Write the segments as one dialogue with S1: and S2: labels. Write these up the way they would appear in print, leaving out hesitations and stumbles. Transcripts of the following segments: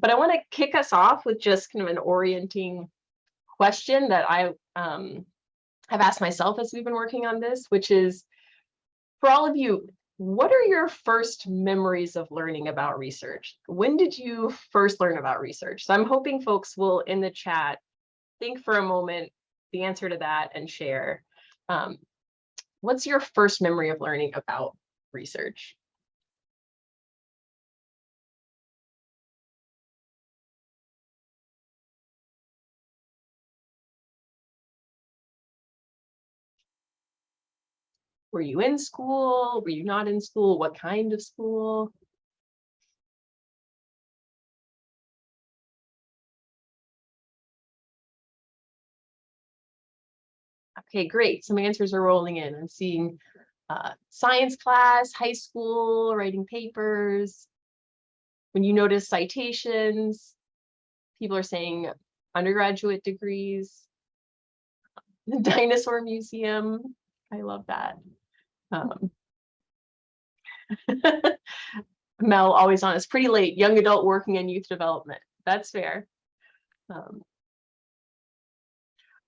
S1: But I want to kick us off with just kind of an orienting question that I have asked myself as we've been working on this, which is, for all of you, what are your first memories of learning about research? When did you first learn about research? So I'm hoping folks will, in the chat, think for a moment the answer to that and share. What's your first memory of learning about research? Were you in school? Were you not in school? What kind of school? Okay, great. Some answers are rolling in. I'm seeing science class, high school, writing papers. When you notice citations, people are saying undergraduate degrees. The dinosaur museum. I love that. Mel, always on. It's pretty late. Young adult working in youth development. That's fair.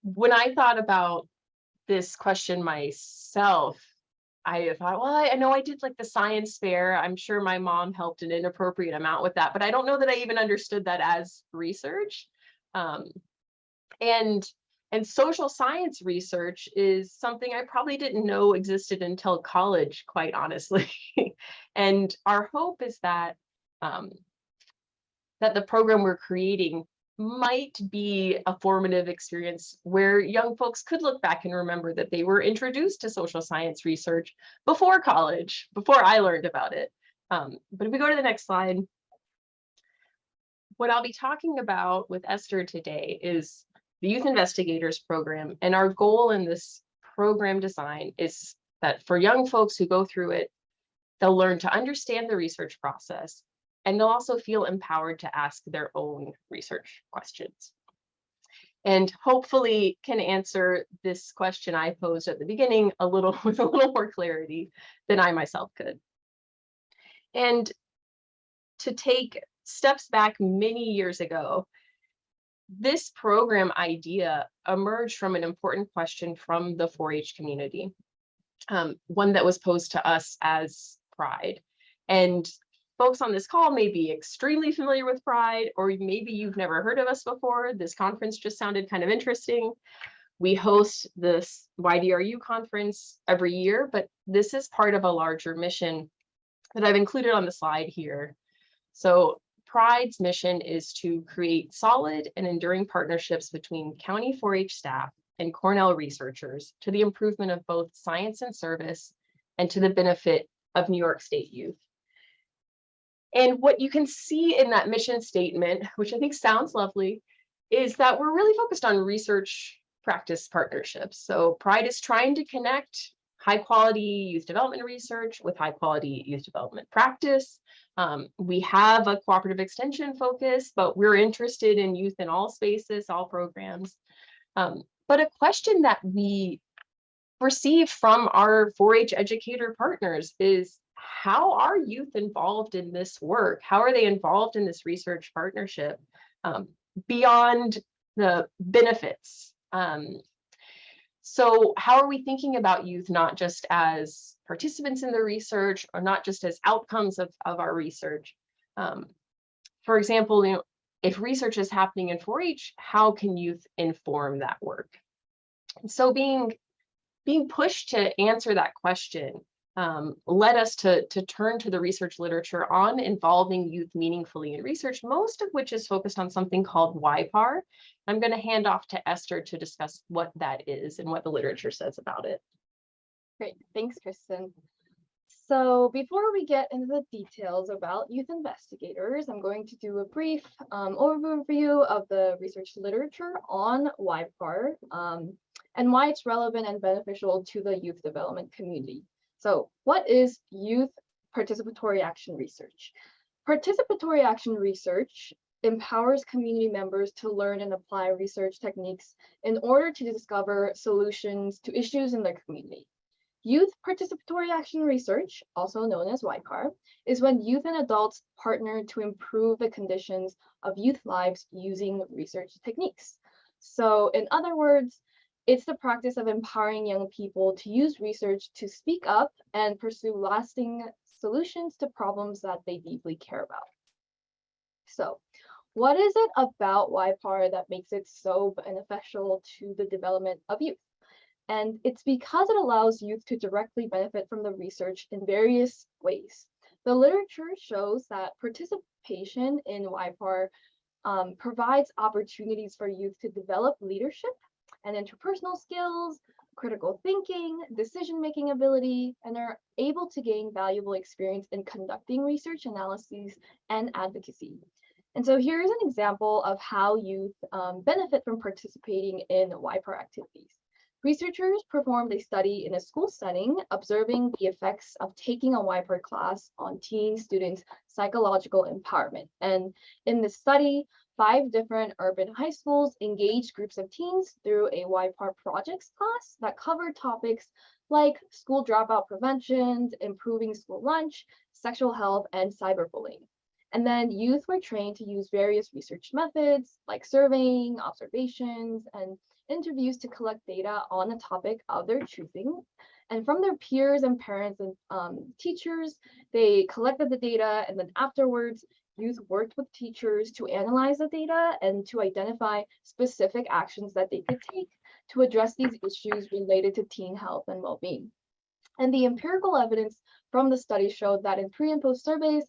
S1: When I thought about this question myself, I thought, well, I know I did like the science fair. I'm sure my mom helped an inappropriate amount with that, but I don't know that I even understood that as research. And social science research is something I probably didn't know existed until college, quite honestly. And our hope is that that the program we're creating might be a formative experience where young folks could look back and remember that they were introduced to social science research before college, before I learned about it. But if we go to the next slide, what I'll be talking about with Esther today is the Youth Investigators Program. And our goal in this program design is that for young folks who go through it, they'll learn to understand the research process, and they'll also feel empowered to ask their own research questions. And hopefully can answer this question I posed at the beginning with a little more clarity than I myself could. And to take steps back many years ago, this program idea emerged from an important question from the 4-H community, one that was posed to us as PRYDE. And folks on this call may be extremely familiar with PRYDE, or maybe you've never heard of us before. This conference just sounded kind of interesting. We host this YDRU conference every year, but this is part of a larger mission that I've included on the slide here. So PRYDE's mission is to create solid and enduring partnerships between county 4-H staff and Cornell researchers to the improvement of both science and service and to the benefit of New York State youth. And what you can see in that mission statement, which I think sounds lovely, is that we're really focused on research practice partnerships. So PRYDE is trying to connect high quality youth development research with high quality youth development practice. We have a cooperative extension focus, but we're interested in youth in all spaces, all programs. But a question that we receive from our 4-H educator partners is, how are youth involved in this work? How are they involved in this research partnership beyond the benefits? So how are we thinking about youth not just as participants in the research or not just as outcomes of our research? For example, if research is happening in 4-H, how can youth inform that work? And so being pushed to answer that question led us to turn to the research literature on involving youth meaningfully in research, most of which is focused on something called YPAR. I'm going to hand off to Esther to discuss what that is and what the literature says about it.
S2: Great, thanks, Kristen. So before we get into the details about youth investigators, I'm going to do a brief overview of the research literature on YPAR and why it's relevant and beneficial to the youth development community. So what is youth participatory action research? Participatory action research empowers community members to learn and apply research techniques in order to discover solutions to issues in their community. Youth participatory action research, also known as YPAR, is when youth and adults partner to improve the conditions of youth lives using research techniques. So, in other words, it's the practice of empowering young people to use research to speak up and pursue lasting solutions to problems that they deeply care about. So, what is it about YPAR that makes it so beneficial to the development of youth? And it's because it allows youth to directly benefit from the research in various ways. The literature shows that participation in YPAR provides opportunities for youth to develop leadership and interpersonal skills, critical thinking, decision-making ability, and are able to gain valuable experience in conducting research analyses and advocacy. And so here's an example of how youth benefit from participating in YPAR activities. Researchers performed a study in a school setting, observing the effects of taking a YPAR class on teen students' psychological empowerment. And in this study, 5 different urban high schools engaged groups of teens through a YPAR projects class that covered topics like school dropout prevention, improving school lunch, sexual health, and cyberbullying. And then youth were trained to use various research methods like surveying, observations, and interviews to collect data on a topic of their choosing. And from their peers and parents and teachers, they collected the data, and then afterwards, youth worked with teachers to analyze the data and to identify specific actions that they could take to address these issues related to teen health and well-being. And the empirical evidence from the study showed that in pre and post surveys,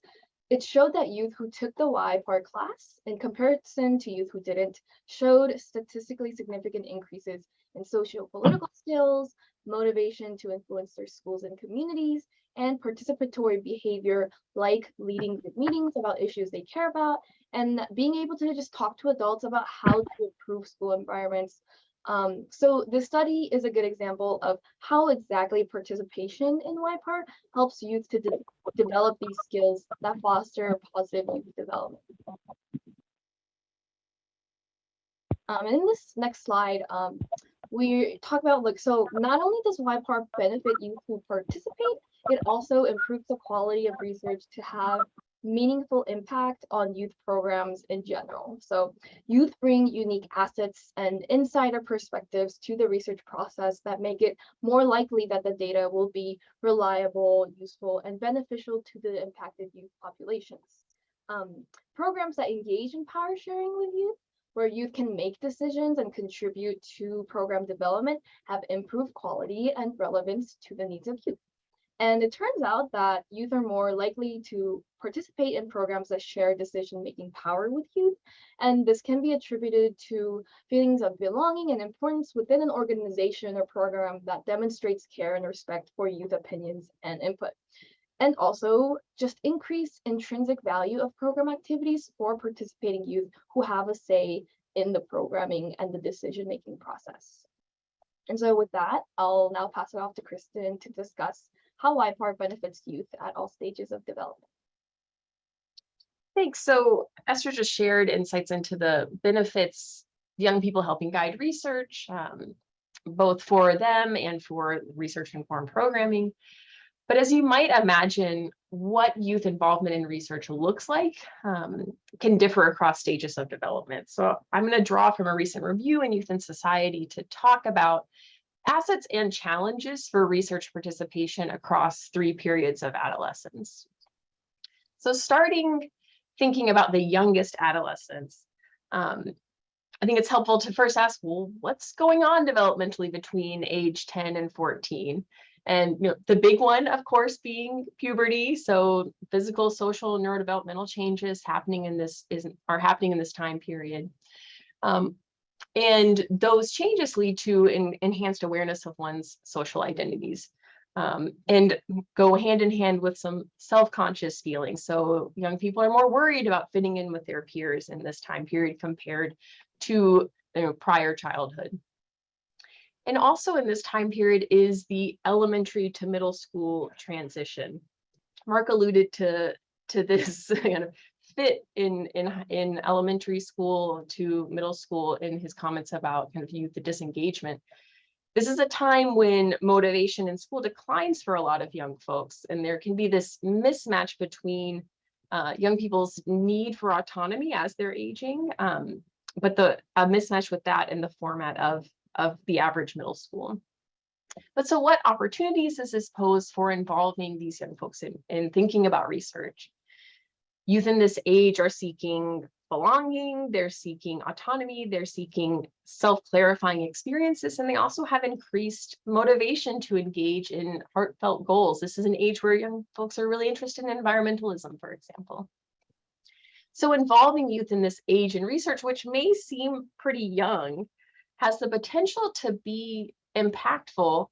S2: it showed that youth who took the YPAR class, in comparison to youth who didn't, showed statistically significant increases in socio-political skills, motivation to influence their schools and communities, and participatory behavior like leading group meetings about issues they care about, and being able to just talk to adults about how to improve school environments. So this study is a good example of how exactly participation in YPAR helps youth to develop these skills that foster positive youth development. And in this next slide, we talk about so not only does YPAR benefit youth who participate, it also improves the quality of research to have meaningful impact on youth programs in general. So youth bring unique assets and insider perspectives to the research process that make it more likely that the data will be reliable, useful, and beneficial to the impacted youth populations. Programs that engage in power sharing with youth, where youth can make decisions and contribute to program development, have improved quality and relevance to the needs of youth. And it turns out that youth are more likely to participate in programs that share decision-making power with youth. And this can be attributed to feelings of belonging and importance within an organization or program that demonstrates care and respect for youth opinions and input. And also just increase intrinsic value of program activities for participating youth who have a say in the programming and the decision-making process. And so with that, I'll now pass it off to Kristen to discuss how YPAR benefits youth at all stages of development.
S1: Thanks. So Esther just shared insights into the benefits young people helping guide research, both for them and for research-informed programming. But as you might imagine, what youth involvement in research looks like can differ across stages of development. So I'm going to draw from a recent review in Youth and Society to talk about assets and challenges for research participation across 3 periods of adolescence. So thinking about the youngest adolescents, I think it's helpful to first ask, well, what's going on developmentally between age 10 and 14? And the big one, of course, being puberty. So physical, social, neurodevelopmental changes are happening in this time period. And those changes lead to enhanced awareness of one's social identities and go hand in hand with some self-conscious feelings. So young people are more worried about fitting in with their peers in this time period compared to prior childhood. And also in this time period is the elementary to middle school transition. Mark alluded to this kind of fit in elementary school to middle school in his comments about kind of youth disengagement. This is a time when motivation in school declines for a lot of young folks, and there can be this mismatch between young people's need for autonomy as they're aging, but a mismatch with that in the format of the average middle school. But so what opportunities does this pose for involving these young folks in thinking about research? Youth in this age are seeking belonging, they're seeking autonomy, they're seeking self-clarifying experiences, and they also have increased motivation to engage in heartfelt goals. This is an age where young folks are really interested in environmentalism, for example. So involving youth in this age in research, which may seem pretty young, has the potential to be impactful.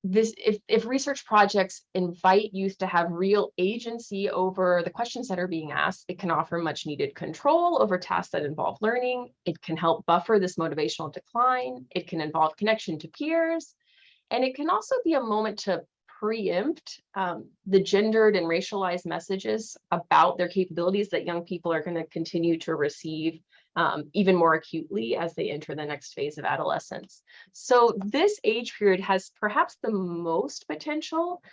S1: If research projects invite youth to have real agency over the questions that are being asked, it can offer much needed control over tasks that involve learning. It can help buffer this motivational decline. It can involve connection to peers. And it can also be a moment to preempt the gendered and racialized messages about their capabilities that young people are going to continue to receive even more acutely as they enter the next phase of adolescence. So this age period has perhaps the most potential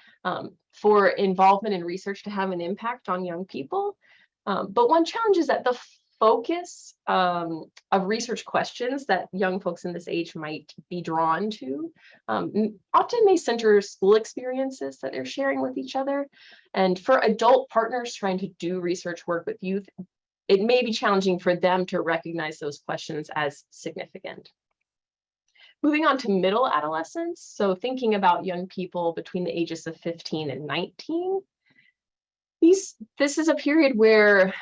S1: for involvement in research to have an impact on young people. But one challenge is that the focus of research questions that young folks in this age might be drawn to often may center school experiences that they're sharing with each other. And for adult partners trying to do research work with youth, it may be challenging for them to recognize those questions as significant. Moving on to middle adolescence, so thinking about young people between the ages of 15 and 19, this is a period where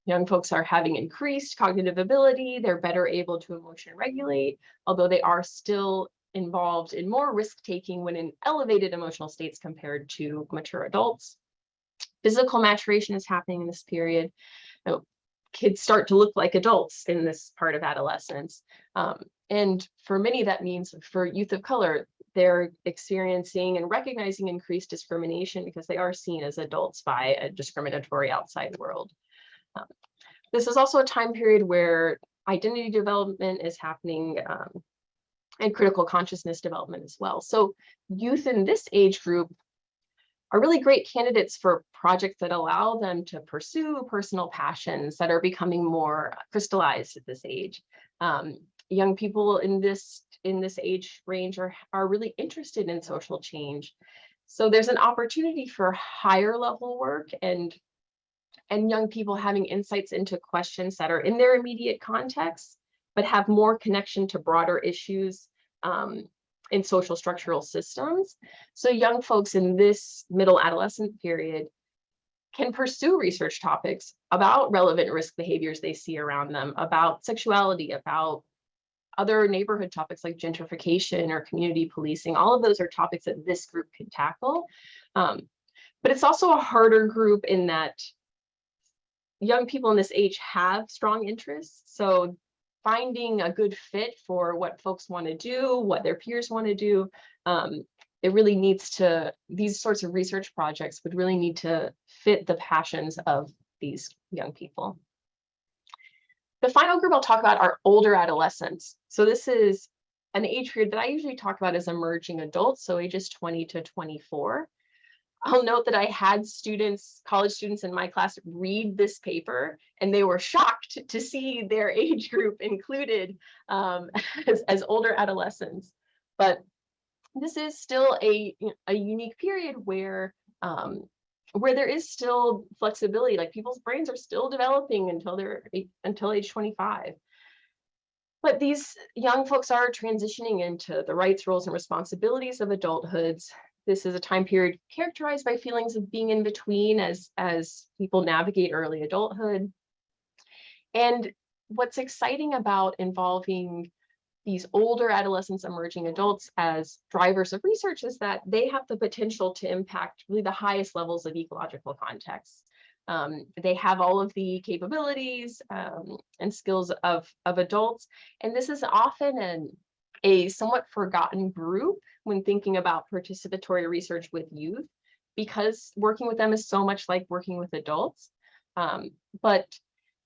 S1: young folks are having increased cognitive ability, they're better able to emotion regulate, although they are still involved in more risk-taking when in elevated emotional states compared to mature adults. Physical maturation is happening in this period. Kids start to look like adults in this part of adolescence. And for many, that means for youth of color, they're experiencing and recognizing increased discrimination because they are seen as adults by a discriminatory outside world. This is also a time period where identity development is happening and critical consciousness development as well. So youth in this age group are really great candidates for projects that allow them to pursue personal passions that are becoming more crystallized at this age. Young people in this age range are really interested in social change. So there's an opportunity for higher level work and young people having insights into questions that are in their immediate context, but have more connection to broader issues in social structural systems. So young folks in this middle adolescent period can pursue research topics about relevant risk behaviors they see around them, about sexuality, about other neighborhood topics like gentrification or community policing. All of those are topics that this group can tackle. But it's also a harder group in that young people in this age have strong interests. So finding a good fit for what folks want to do, what their peers want to do, it really needs to, these sorts of research projects would really need to fit the passions of these young people. The final group I'll talk about are older adolescents. So this is an age period that I usually talk about as emerging adults, so ages 20 to 24. I'll note that I had students, college students in my class read this paper, and they were shocked to see their age group included as older adolescents. But this is still a unique period where there is still flexibility, like people's brains are still developing until age 25. But these young folks are transitioning into the rights, roles, and responsibilities of adulthood. This is a time period characterized by feelings of being in between as people navigate early adulthood. And what's exciting about involving these older adolescents, emerging adults as drivers of research is that they have the potential to impact really the highest levels of ecological context. They have all of the capabilities and skills of adults, and this is often a somewhat forgotten group when thinking about participatory research with youth, because working with them is so much like working with adults. But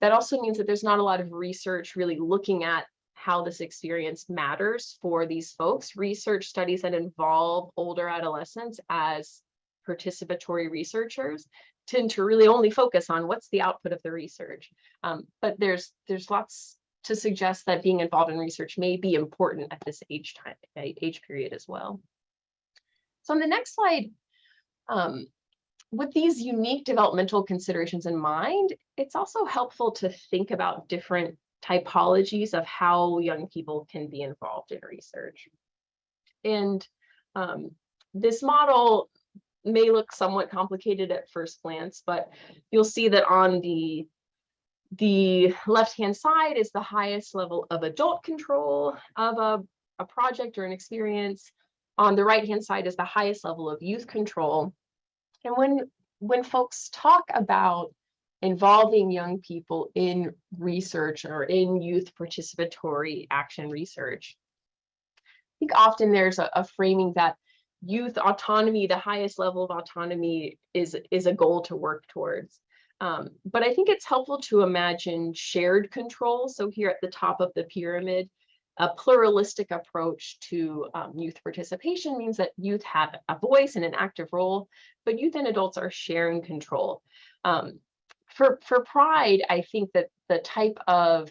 S1: that also means that there's not a lot of research really looking at how this experience matters for these folks. Research studies that involve older adolescents as participatory researchers tend to really only focus on what's the output of the research. But there's lots to suggest that being involved in research may be important at this age period as well. So on the next slide, with these unique developmental considerations in mind, it's also helpful to think about different typologies of how young people can be involved in research. And this model may look somewhat complicated at first glance, but you'll see that on the left-hand side is the highest level of adult control of a project or an experience. On the right-hand side is the highest level of youth control. And when folks talk about involving young people in research or in youth participatory action research, I think often there's a framing that youth autonomy, the highest level of autonomy, is a goal to work towards. But I think it's helpful to imagine shared control. So here at the top of the pyramid, a pluralistic approach to youth participation means that youth have a voice and an active role, but youth and adults are sharing control. For PRYDE, I think that the type of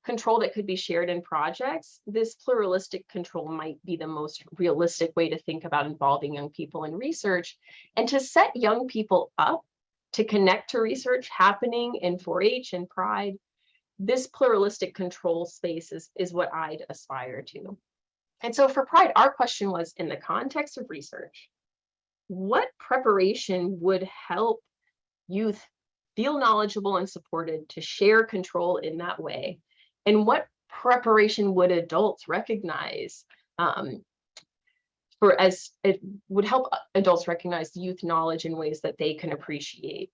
S1: control that could be shared in projects, this pluralistic control might be the most realistic way to think about involving young people in research, and to set young people up to connect to research happening in 4-H and PRYDE. This pluralistic control space is what I'd aspire to. And so for PRYDE, our question was, in the context of research, what preparation would help youth feel knowledgeable and supported to share control in that way? And what preparation would adults recognize as it would help adults recognize youth knowledge in ways that they can appreciate?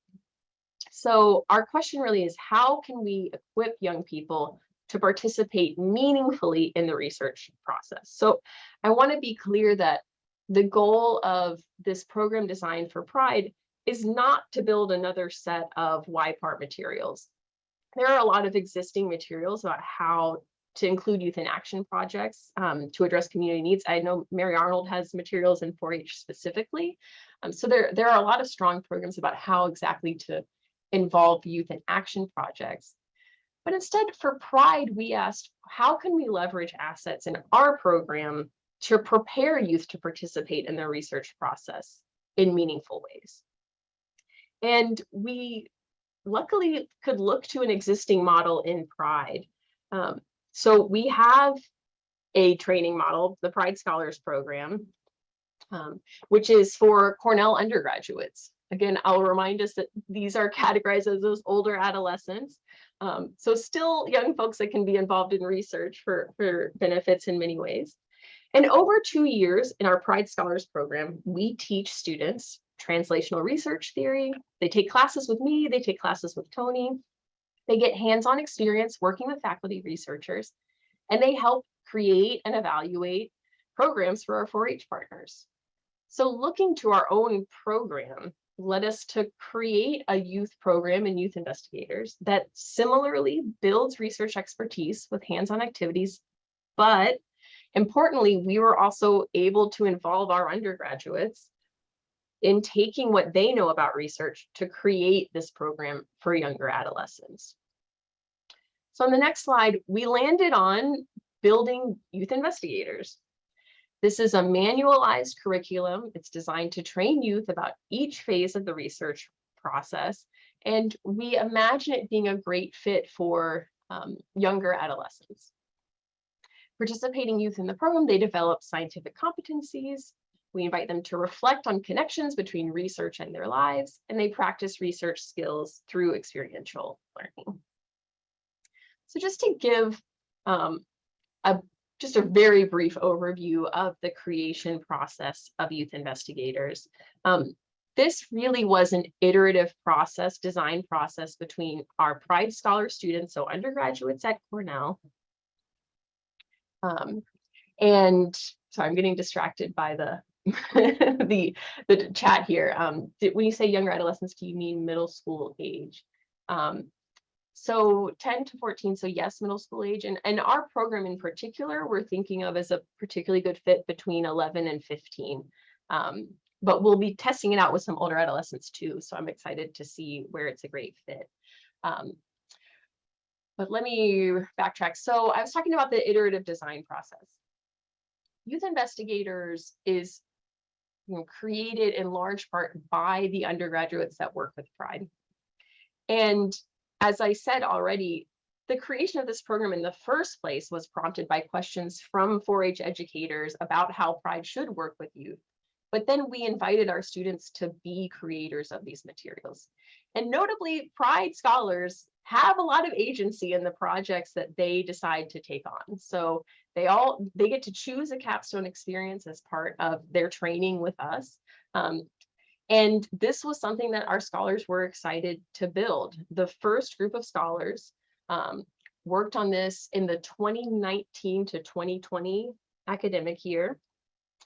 S1: So our question really is, how can we equip young people to participate meaningfully in the research process? So I want to be clear that the goal of this program design for PRYDE is not to build another set of Y-part materials. There are a lot of existing materials about how to include youth in action projects to address community needs. I know Mary Arnold has materials in 4-H specifically. So there are a lot of strong programs about how exactly to involve youth in action projects. But instead, for PRYDE, we asked, how can we leverage assets in our program to prepare youth to participate in the research process in meaningful ways? And we luckily could look to an existing model in PRYDE. So we have a training model, the PRYDE Scholars Program, which is for Cornell undergraduates. Again, I'll remind us that these are categorized as those older adolescents. So still young folks that can be involved in research for benefits in many ways. And over 2 years in our PRYDE Scholars Program, we teach students translational research theory. They take classes with me, they take classes with Tony. They get hands-on experience working with faculty researchers, and they help create and evaluate programs for our 4-H partners. So looking to our own program led us to create a youth program in youth investigators that similarly builds research expertise with hands-on activities, but importantly, we were also able to involve our undergraduates in taking what they know about research to create this program for younger adolescents. So on the next slide, we landed on building youth investigators. This is a manualized curriculum. It's designed to train youth about each phase of the research process. And we imagine it being a great fit for younger adolescents. Participating youth in the program, they develop scientific competencies. We invite them to reflect on connections between research and their lives, and they practice research skills through experiential learning. So just to give just a very brief overview of the creation process of youth investigators. This really was an iterative process, design process between our PRYDE Scholar students, so undergraduates at Cornell. And so I'm getting distracted by the the chat here. When you say younger adolescents, do you mean middle school age? So 10 to 14, so yes, middle school age. And our program in particular, we're thinking of as a particularly good fit between 11 and 15. But we'll be testing it out with some older adolescents too. So I'm excited to see where it's a great fit. But let me backtrack. So I was talking about the iterative design process. Youth Investigators is created in large part by the undergraduates that work with PRYDE. And as I said already, the creation of this program in the first place was prompted by questions from 4-H educators about how PRYDE should work with youth. But then we invited our students to be creators of these materials. And notably, PRYDE scholars have a lot of agency in the projects that they decide to take on. So they get to choose a capstone experience as part of their training with us. And this was something that our scholars were excited to build. The first group of scholars worked on this in the 2019 to 2020 academic year.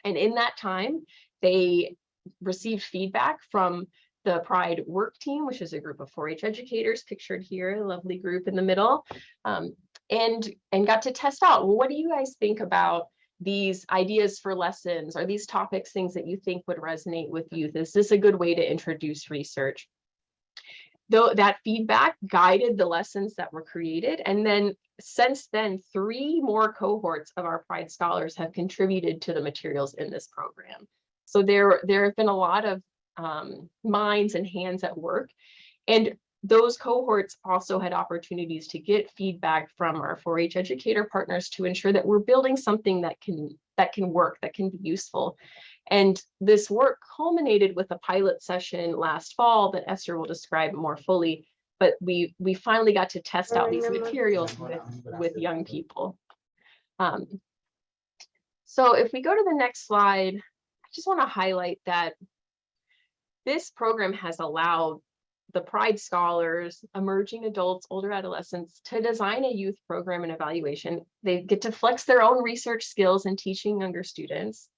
S1: And in that time, they received feedback from the PRYDE work team, which is a group of 4-H educators pictured here, a lovely group in the middle, and got to test out, well, what do you guys think about these ideas for lessons? Are these topics things that you think would resonate with youth? Is this a good way to introduce research? Though that feedback guided the lessons that were created. And then since then, 3 more cohorts of our PRYDE scholars have contributed to the materials in this program. So there have been a lot of minds and hands at work. And those cohorts also had opportunities to get feedback from our 4-H educator partners to ensure that we're building something that can work, that can be useful. And this work culminated with a pilot session last fall that Esther will describe more fully. But we finally got to test out these materials with young people. So if we go to the next slide, I just want to highlight that this program has allowed the PRYDE scholars, emerging adults, older adolescents to design a youth program and evaluation. They get to flex their own research skills in teaching younger students,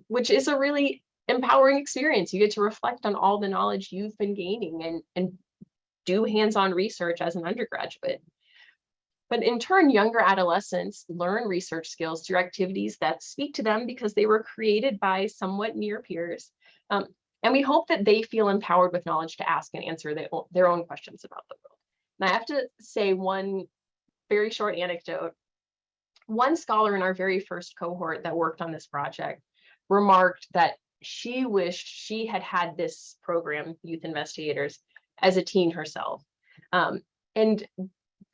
S1: which is a really empowering experience. You get to reflect on all the knowledge you've been gaining and do hands-on research as an undergraduate. But in turn, younger adolescents learn research skills through activities that speak to them because they were created by somewhat near peers. And we hope that they feel empowered with knowledge to ask and answer their own questions about the world. And I have to say one very short anecdote. One scholar in our very first cohort that worked on this project remarked that she wished she had had this program, Youth Investigators, as a teen herself. And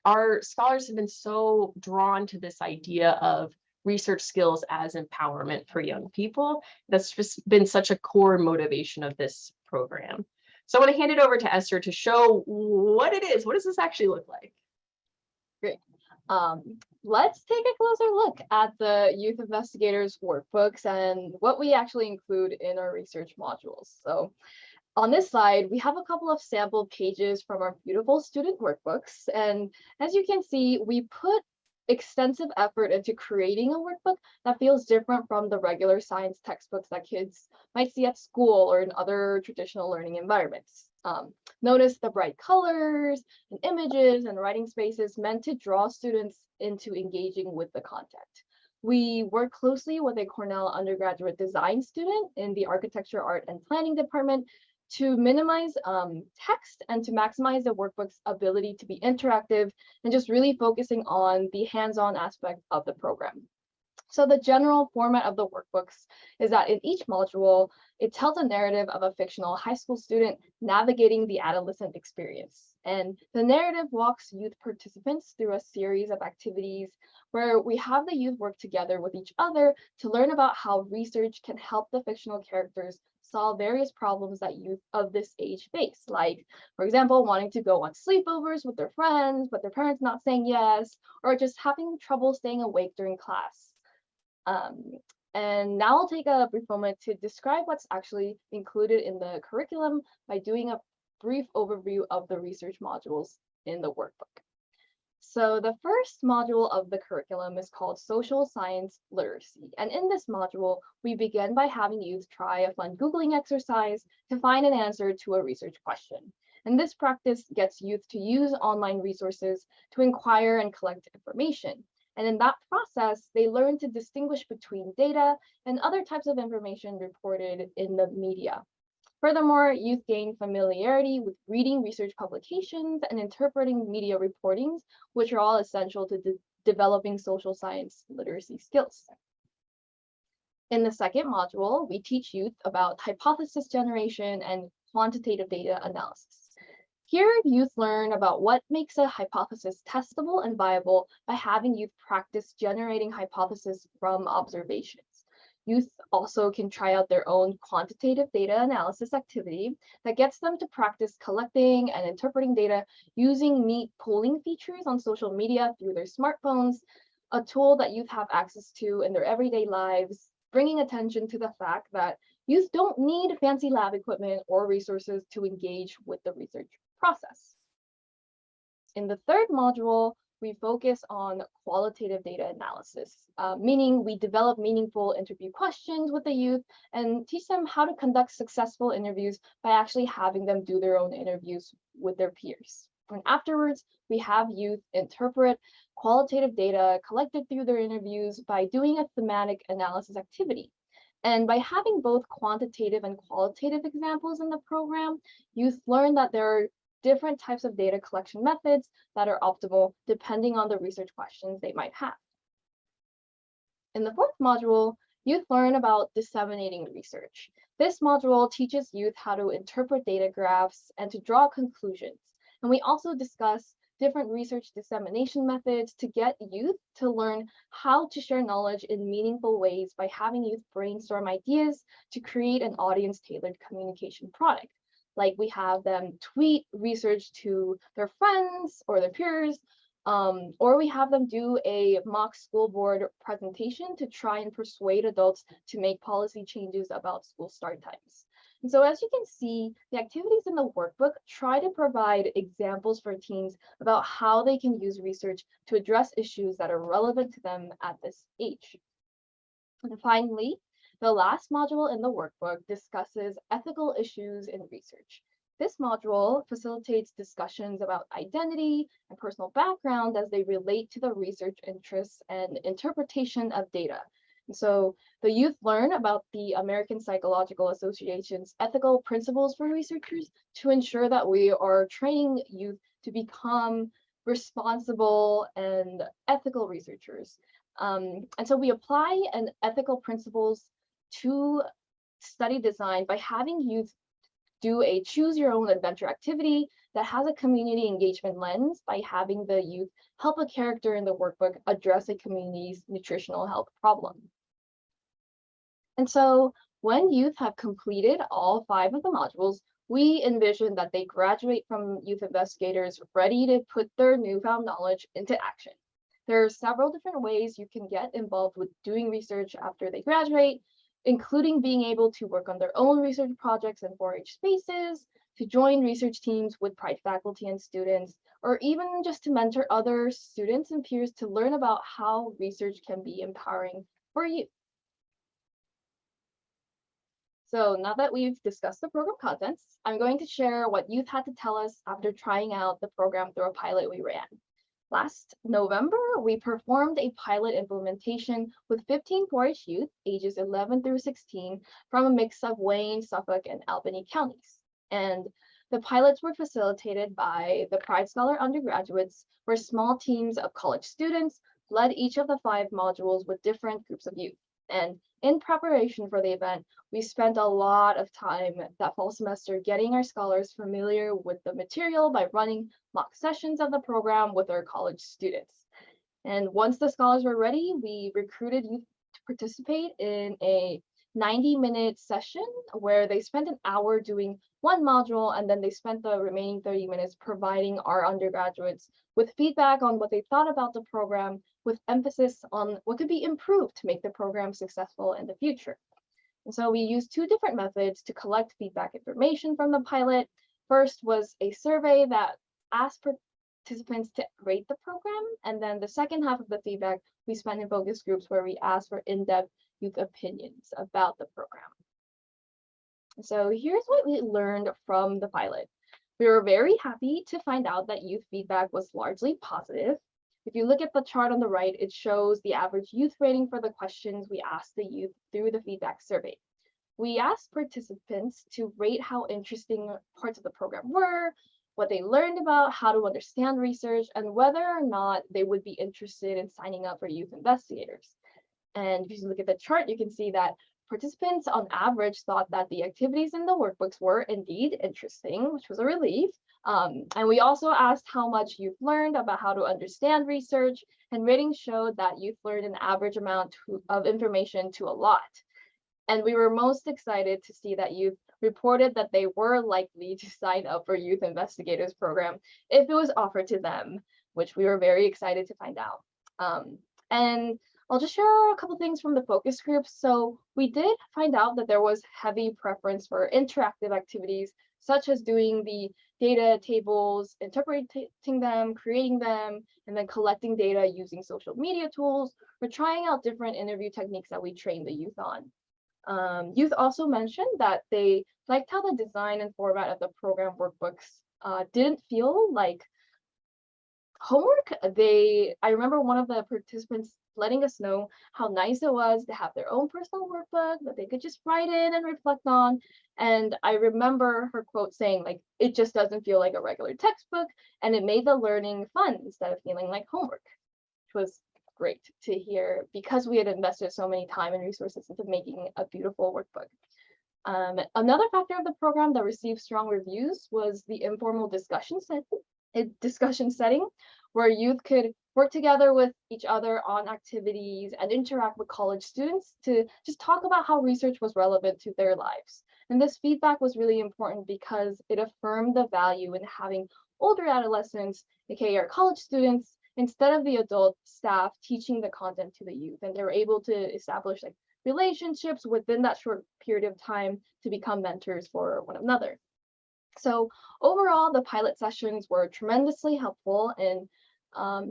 S1: our scholars have been so drawn to this idea of research skills as empowerment for young people. That's just been such a core motivation of this program. So I want to hand it over to Esther to show what it is. What does this actually look like?
S2: Great. Let's take a closer look at the Youth Investigators workbooks and what we actually include in our research modules. So on this slide, we have a couple of sample pages from our beautiful student workbooks. And as you can see, we put extensive effort into creating a workbook that feels different from the regular science textbooks that kids might see at school or in other traditional learning environments. Notice the bright colors and images and writing spaces meant to draw students into engaging with the content. We work closely with a Cornell undergraduate design student in the Architecture, Art, and Planning department to minimize text and to maximize the workbook's ability to be interactive and just really focusing on the hands-on aspect of the program. So the general format of the workbooks is that in each module, it tells a narrative of a fictional high school student navigating the adolescent experience. And the narrative walks youth participants through a series of activities where we have the youth work together with each other to learn about how research can help the fictional characters solve various problems that youth of this age face, like, for example, wanting to go on sleepovers with their friends, but their parents not saying yes, or just having trouble staying awake during class. And now I'll take a brief moment to describe what's actually included in the curriculum by doing a brief overview of the research modules in the workbook. So the first module of the curriculum is called Social Science Literacy. And in this module, we begin by having youth try a fun Googling exercise to find an answer to a research question. And this practice gets youth to use online resources to inquire and collect information. And in that process, they learn to distinguish between data and other types of information reported in the media. Furthermore, youth gain familiarity with reading research publications and interpreting media reportings, which are all essential to developing social science literacy skills. In the second module, we teach youth about hypothesis generation and quantitative data analysis. Here, youth learn about what makes a hypothesis testable and viable by having youth practice generating hypotheses from observations. Youth also can try out their own quantitative data analysis activity that gets them to practice collecting and interpreting data using neat polling features on social media through their smartphones, a tool that youth have access to in their everyday lives, bringing attention to the fact that youth don't need fancy lab equipment or resources to engage with the research process. In the third module, we focus on qualitative data analysis, meaning we develop meaningful interview questions with the youth and teach them how to conduct successful interviews by actually having them do their own interviews with their peers. And afterwards, we have youth interpret qualitative data collected through their interviews by doing a thematic analysis activity. And by having both quantitative and qualitative examples in the program, youth learn that there are different types of data collection methods that are optimal depending on the research questions they might have. In the fourth module, youth learn about disseminating research. This module teaches youth how to interpret data graphs and to draw conclusions. And we also discuss different research dissemination methods to get youth to learn how to share knowledge in meaningful ways by having youth brainstorm ideas to create an audience-tailored communication product. Like we have them tweet research to their friends or their peers, or we have them do a mock school board presentation to try and persuade adults to make policy changes about school start times. And so as you can see, the activities in the workbook try to provide examples for teens about how they can use research to address issues that are relevant to them at this age. And finally, the last module in the workbook discusses ethical issues in research. This module facilitates discussions about identity and personal background as they relate to the research interests and interpretation of data. And so the youth learn about the American Psychological Association's ethical principles for researchers to ensure that we are training youth to become responsible and ethical researchers. And so we apply an ethical principles to study design by having youth do a choose your own adventure activity that has a community engagement lens by having the youth help a character in the workbook address a community's nutritional health problem. And so when youth have completed all 5 of the modules, we envision that they graduate from youth investigators ready to put their newfound knowledge into action. There are several different ways you can get involved with doing research after they graduate, including being able to work on their own research projects in 4-H spaces, to join research teams with PRYDE faculty and students, or even just to mentor other students and peers to learn about how research can be empowering for you. So now that we've discussed the program contents, I'm going to share what youth had to tell us after trying out the program through a pilot we ran. Last November, we performed a pilot implementation with 15 4-H youth ages 11 through 16 from a mix of Wayne, Suffolk, and Albany counties. And the pilots were facilitated by the PRYDE Scholar undergraduates, where small teams of college students led each of the 5 modules with different groups of youth. And in preparation for the event, we spent a lot of time that fall semester getting our scholars familiar with the material by running mock sessions of the program with our college students. And once the scholars were ready, we recruited youth to participate in a 90-minute session where they spent an hour doing one module, and then they spent the remaining 30 minutes providing our undergraduates with feedback on what they thought about the program, with emphasis on what could be improved to make the program successful in the future. And so we used 2 different methods to collect feedback information from the pilot. First was a survey that asked participants to rate the program, and then the second half of the feedback we spent in focus groups where we asked for in-depth youth opinions about the program. So here's what we learned from the pilot. We were very happy to find out that youth feedback was largely positive. If you look at the chart on the right, it shows the average youth rating for the questions we asked the youth through the feedback survey. We asked participants to rate how interesting parts of the program were, what they learned about how to understand research, and whether or not they would be interested in signing up for youth investigators. And if you look at the chart, you can see that participants on average thought that the activities in the workbooks were indeed interesting, which was a relief. And we also asked how much youth learned about how to understand research, and ratings showed that youth learned an average amount of information to a lot. And we were most excited to see that youth reported that they were likely to sign up for Youth Investigators program if it was offered to them, which we were very excited to find out. And I'll just share a couple things from the focus groups. So we did find out that there was heavy preference for interactive activities, such as doing the data tables, interpreting them, creating them, and then collecting data using social media tools, or trying out different interview techniques that we train the youth on. Youth also mentioned that they liked how the design and format of the program workbooks didn't feel like homework. I remember one of the participants letting us know how nice it was to have their own personal workbook that they could just write in and reflect on. And I remember her quote saying, like, it just doesn't feel like a regular textbook, and it made the learning fun instead of feeling like homework, which was great to hear because we had invested so many time and resources into making a beautiful workbook. Another factor of the program that received strong reviews was the informal discussion setting where youth could work together with each other on activities and interact with college students to just talk about how research was relevant to their lives. And this feedback was really important because it affirmed the value in having older adolescents, aka our college students, instead of the adult staff teaching the content to the youth. And they were able to establish like relationships within that short period of time to become mentors for one another. So overall, the pilot sessions were tremendously helpful in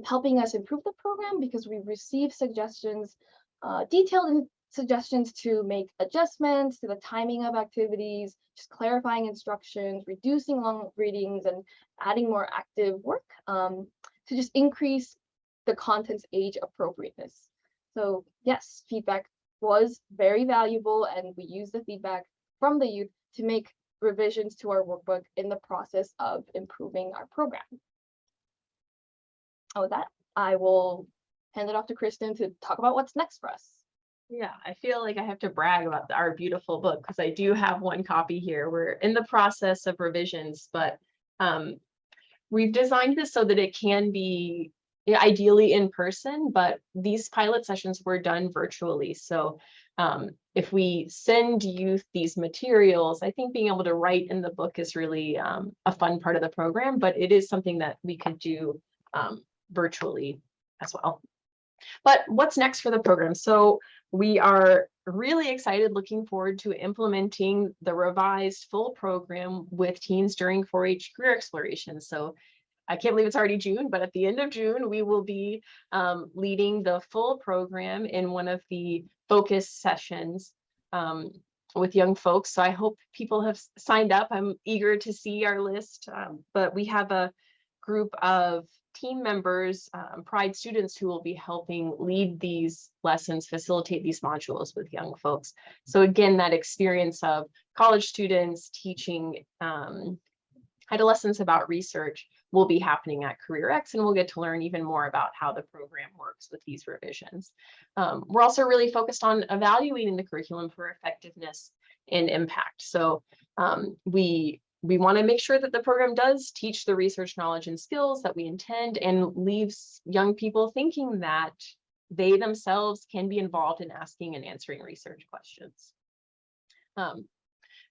S2: helping us improve the program because we received suggestions, detailed suggestions to make adjustments to the timing of activities, just clarifying instructions, reducing long readings, and adding more active work to just increase the content's age appropriateness. So yes, feedback was very valuable, and we used the feedback from the youth to make revisions to our workbook in the process of improving our program. And with that, I will hand it off to Kristen to talk about what's next for us.
S1: Yeah, I feel like I have to brag about our beautiful book because I do have one copy here. We're in the process of revisions, but we've designed this so that it can be ideally in person, but these pilot sessions were done virtually. So if we send youth these materials, I think being able to write in the book is really a fun part of the program, but it is something that we could do virtually as well. But what's next for the program? So we are really excited, looking forward to implementing the revised full program with teens during 4-H career exploration. So I can't believe it's already June, but at the end of June, we will be leading the full program in one of the focus sessions with young folks. So I hope people have signed up. I'm eager to see our list, but we have a group of team members, PRYDE students, who will be helping lead these lessons, facilitate these modules with young folks. So again, that experience of college students teaching adolescents about research will be happening at CareerX, and we'll get to learn even more about how the program works with these revisions. We're also really focused on evaluating the curriculum for effectiveness and impact. So we want to make sure that the program does teach the research knowledge and skills that we intend and leaves young people thinking that they themselves can be involved in asking and answering research questions.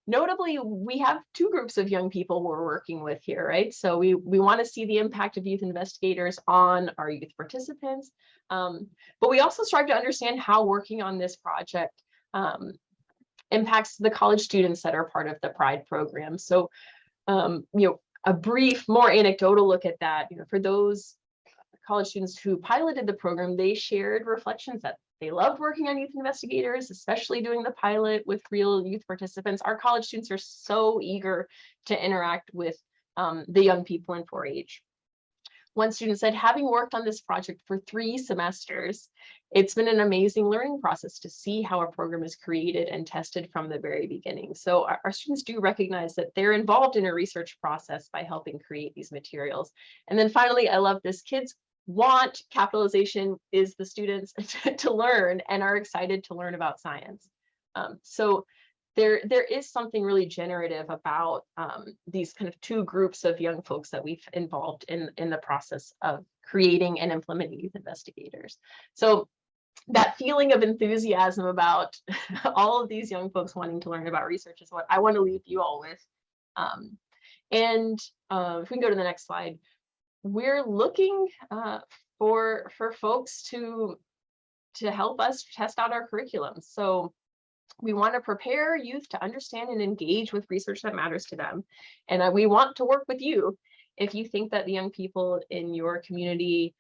S1: Notably, we have two groups of young people we're working with here, right? So we want to see the impact of youth investigators on our youth participants, but we also strive to understand how working on this project impacts the college students that are part of the PRYDE program. So, a brief, more anecdotal look at that, for those college students who piloted the program, they shared reflections that they loved working on youth investigators, especially doing the pilot with real youth participants. Our college students are so eager to interact with the young people in 4-H. One student said, having worked on this project for 3 semesters, it's been an amazing learning process to see how a program is created and tested from the very beginning. So our students do recognize that they're involved in a research process by helping create these materials. And then finally, I love this, kids want, capitalization is the students, to learn and are excited to learn about science. So there is something really generative about these kind of 2 groups of young folks that we've involved in the process of creating and implementing youth investigators. So that feeling of enthusiasm about all of these young folks wanting to learn about research is what I want to leave you all with. If we can go to the next slide, we're looking for folks to help us test out our curriculum. So we want to prepare youth to understand and engage with research that matters to them. And we want to work with you if you think that the young people in your community,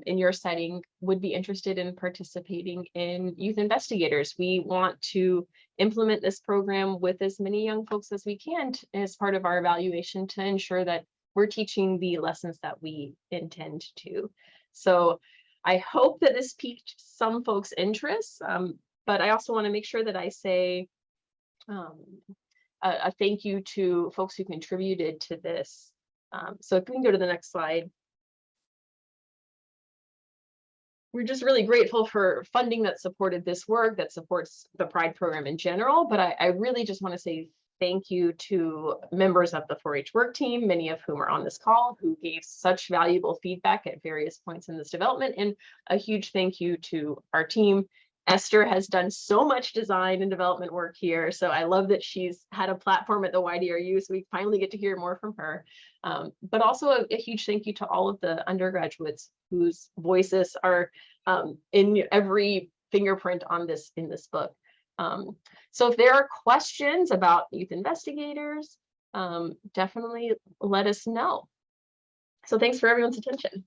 S1: in your setting, would be interested in participating in youth investigators. We want to implement this program with as many young folks as we can as part of our evaluation to ensure that we're teaching the lessons that we intend to. So I hope that this piqued some folks' interest. But I also want to make sure that I say a thank you to folks who contributed to this. So if we can go to the next slide. We're just really grateful for funding that supported this work, that supports the PRYDE program in general. But I really just want to say thank you to members of the 4-H work team, many of whom are on this call, who gave such valuable feedback at various points in this development. And a huge thank you to our team. Esther has done so much design and development work here. So I love that she's had a platform at the YDRU, so we finally get to hear more from her. But also a huge thank you to all of the undergraduates whose voices are in every fingerprint on this in this book. So if there are questions about youth investigators, definitely let us know. So thanks for everyone's attention.